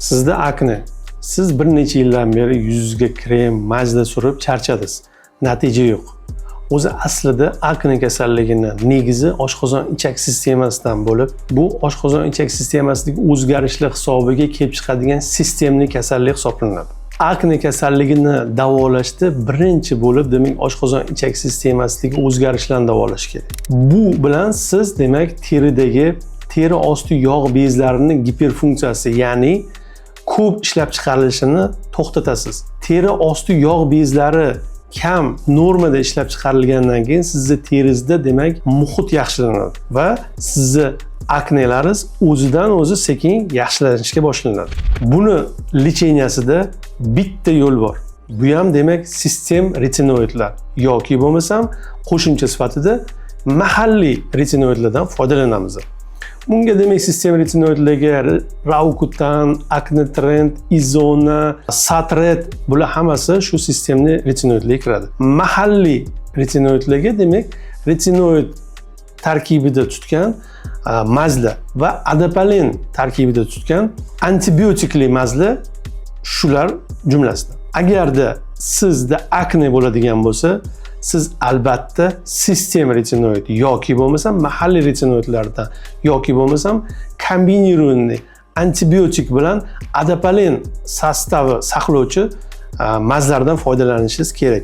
Sizda akne. Siz bir necha yildan beri yuzga krem, majda surib charchadingiz. Natija yo'q. O'zi aslida akne kasalligini negizi oshqozon ichak sistemasidan bo'lib, bu oshqozon ichak sistemasidagi o'zgarishlar hisobiga kelib chiqadigan sistemli kasallik hisoblanadi. Akne kasalligini davolashda birinchi bo'lib, demak, oshqozon ichak sistemasidagi o'zgarishlarni davolash kerak. Bu bilan siz, demak, teri osti yog' bezlarining giperfunksiyasi, ya'ni ko'p ishlab chiqarilishini to'xtatasiz. Teri osti yog' bezlari kam normada ishlab chiqarilgandan keyin sizni teringizda, demak, muhit yaxshilanadi va sizni aknelaringiz o'zidan o'zi sekin yaxshilanishga boshlanadi. Buni lecheniasida bitta yo'l bor. Bu ham, demak, sistem retinoidlar yoki bo'lmasam qo'shimcha sifatida mahalliy retinoidlardan foydalanamiz. Bunga, demak, sistem retinoidlarga Raukutan, Acnetrend, Izona, Satret, bular hammasi shu sistemli retinoidlarga kiradi. Mahalliy retinoidlarga, demak, retinoid tarkibida tutgan mazli va adapalin tarkibida tutgan antibiotikli mazli shular jumlasidan. Agarda sizda akne bo'ladigan bo'lsa, siz albatta sistem retinoid yoki bo'lmasam mahalliy retinoidlardan yoki bo'lmasam kombinirованный antibiotik bilan adapalin sostavi saqlovchi mazlardan foydalanishingiz kerak.